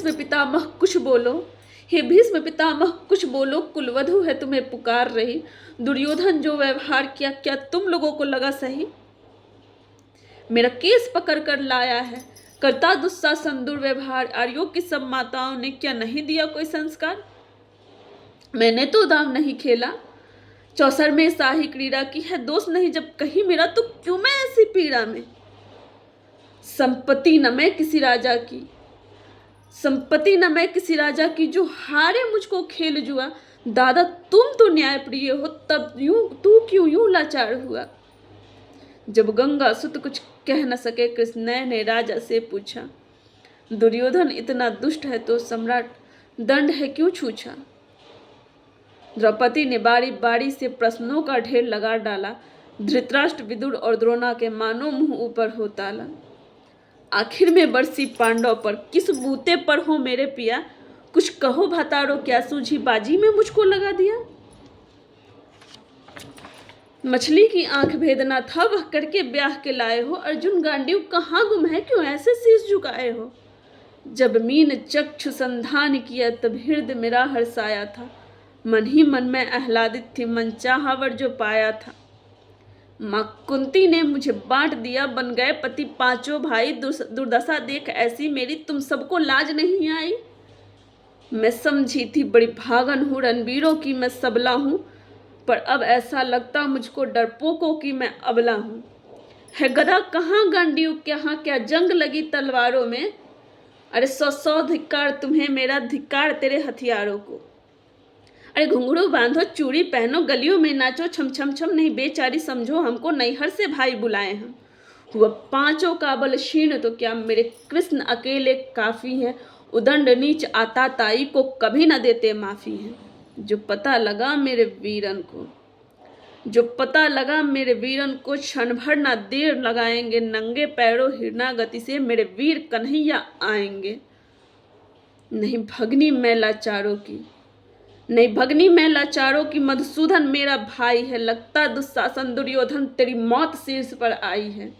भीष्म पितामह कुछ बोलो, हे भीष्म पितामह कुछ बोलो, कुलवधु है तुम्हें पुकार रही। दुर्योधन जो व्यवहार किया क्या तुम लोगों को लगा सही? मेरा केस पकड़ कर लाया है, करता दुस्शासन दुर्व्यवहार। आर्यों की सब माताओं ने क्या नहीं दिया कोई संस्कार? मैंने तो दाव नहीं खेला, चौसर में शाही क्रीड़ा की है दोष नहीं जब कहीं मेरा, तो क्यों मैं ऐसी पीड़ा में? संपत्ति न मैं किसी राजा की, संपत्ति न मैं किसी राजा की, जो हारे मुझको खेल जुआ। दादा तुम तो न्याय प्रिय हो, तब यूं तू क्यों यूं लाचार हुआ? जब गंगा सुत कुछ कह न सके, कृष्ण ने राजा से पूछा। दुर्योधन इतना दुष्ट है तो सम्राट दंड है क्यों छूछा? द्रौपदी ने बारी बारी से प्रश्नों का ढेर लगा डाला। धृतराष्ट्र, विदुर और द्रोणा के मानो मुंह ऊपर हो ताला। आखिर में बरसी पांडव पर, किस बूते पर हो मेरे पिया? कुछ कहो भतारो, क्या सूझी बाजी में मुझको लगा दिया? मछली की आंख भेदना था वह करके ब्याह के लाए हो। अर्जुन गांडीव कहाँ गुम है, क्यों ऐसे शीश झुकाए हो? जब मीन चक्षु संधान किया तब हृदय मेरा हर्षाया था। मन ही मन में आह्लादित थी, मन चाहा वर जो पाया था। माँ कुंती ने मुझे बांट दिया, बन गए पति पांचों भाई। दुर्दशा देख ऐसी मेरी, तुम सबको लाज नहीं आई? मैं समझी थी बड़ी भागन हूँ, रणवीरों की मैं सबला हूँ, पर अब ऐसा लगता मुझको डरपोकों की मैं अबला हूँ। है गदा कहाँ गांडीव, कहाँ क्या जंग लगी तलवारों में? अरे सौ सौ धिक्कार तुम्हें मेरा, धिक्कार तेरे हथियारों को। अरे घुंघरू बांधो, चूड़ी पहनो, गलियों में नाचो, छम छम छम, नहीं बेचारी समझो हमको, नैहर से भाई बुलाए हम। हुआ पांचों का बल क्षीण तो क्या मेरे कृष्ण अकेले काफी हैं। उदंड नीच आता ताई को कभी न देते माफी है। जो पता लगा मेरे वीरन को, जो पता लगा मेरे वीरन को, क्षण भर ना देर लगाएंगे। नंगे पैरों हिरना गति से मेरे वीर कन्हैया आएंगे। नहीं भगनी मैं लाचारों की, नहीं भगनी मैं लाचारों की, मधुसूदन मेरा भाई है। लगता दुस्शासन दुर्योधन तेरी मौत शीर्ष पर आई है।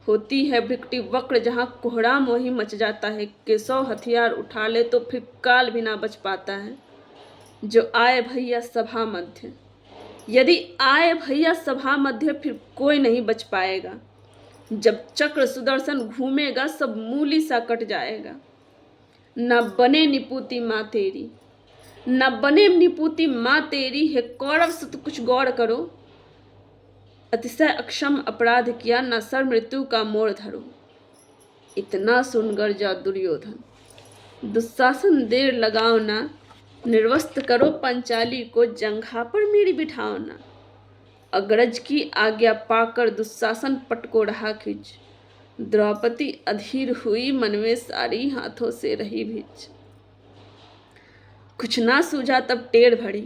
होती है भृकुटी वक्र जहाँ कोहराम वही मच जाता है। केशव हथियार उठा ले तो फिर काल भी ना बच पाता है। जो आए भैया सभा मध्य, यदि आए भैया सभा मध्य, फिर कोई नहीं बच पाएगा। जब चक्र सुदर्शन घूमेगा सब मूली सा कट जाएगा। न बने निपुति माँ तेरी, न बने निपुति माँ तेरी, है कौरव सुत कुछ गौर करो। अतिशय अक्षम अपराध किया, न सर मृत्यु का मोड़ धरो। इतना सुन गरजा दुर्योधन, दुस्शासन देर लगाओ ना। निर्वस्त करो पंचाली को, जंघा पर मेरी बिठाओ ना। अग्रज की आज्ञा पाकर दुस्शासन पटको रहा खिंच। द्रौपदी अधीर हुई, मन में सारी हाथों से रही भिज। कुछ ना सूझा तब टेढ़ भरी,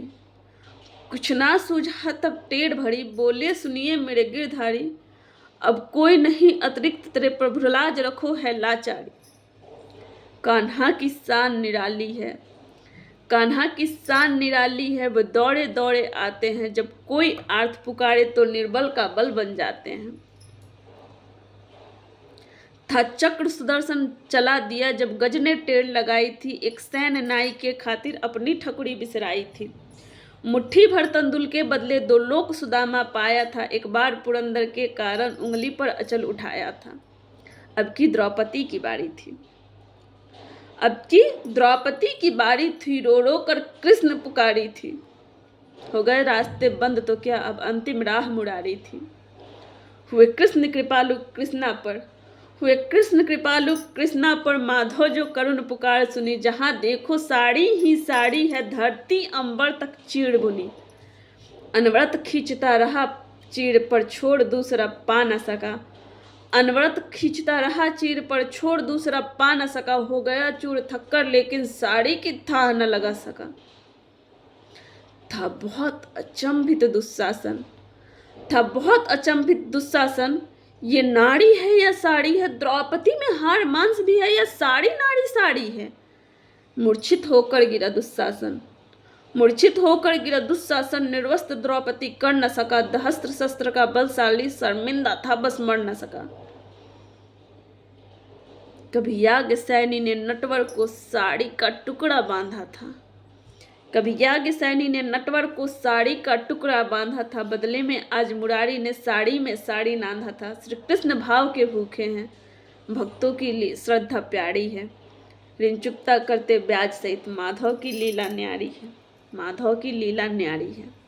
कुछ ना सूझा तब टेढ़ भरी। बोले सुनिए मेरे गिरधारी, अब कोई नहीं अतिरिक्त तेरे पर भुलाज रखो है लाचारी। कान्हा की शान निराली है, कान्हा की शान निराली है। वो दौड़े दौड़े आते हैं, जब कोई आर्थ पुकारे तो निर्बल का बल बन जाते हैं। था चक्र सुदर्शन चला दिया, जब गज ने टेढ़ लगाई थी। एक सैन्य नाई के खातिर अपनी ठकुरी बिसराई थी। मुट्ठी भर तंदुल के बदले दो लोक सुदामा पाया था। एक बार पुरंदर के कारण उंगली पर अचल उठाया था। अब की द्रौपदी की बारी थी, अब की द्रौपदी की बारी थी। रो रो कर कृष्ण पुकारी थी। हो गए रास्ते बंद तो क्या, अब अंतिम राह मुरारी थी। हुए कृष्ण कृपालु कृष्णा पर, हुए कृष्ण कृपालु कृष्णा पर। माधव जो करुण पुकार सुनी, जहाँ देखो साड़ी ही साड़ी है। धरती अंबर तक चीड़ बुनी, अनवरत खींचता रहा चीड़ पर, छोड़ दूसरा पा न सका। अनवरत खींचता रहा चीड़ पर, छोड़ दूसरा पा न सका। हो गया चूर थक्कर, लेकिन साड़ी की थाह न लगा सका। था बहुत अचंभित दुस्शासन, था बहुत अचंभित दुस्शासन। ये नाड़ी है या साड़ी है? द्रौपदी में हाड़ मांस भी है या साड़ी नाड़ी साड़ी है? मूर्छित होकर गिरा दुस्शासन, मूर्छित होकर गिरा दुस्शासन। निर्वस्त्र द्रौपदी कर न सका, सहस्त्र शस्त्र का बलशाली। शर्मिंदा था बस मर न सका। कभी याज्ञसेनी ने नटवर को साड़ी का टुकड़ा बांधा था। कभी याज्ञसेनी ने नटवर को साड़ी का टुकड़ा बांधा था, बदले में आज मुरारी ने साड़ी में साड़ी नांधा था। श्री कृष्ण भाव के भूखे हैं, भक्तों की श्रद्धा प्यारी है। ऋण चुकता करते ब्याज सहित माधव की लीला न्यारी है, माधव की लीला न्यारी है।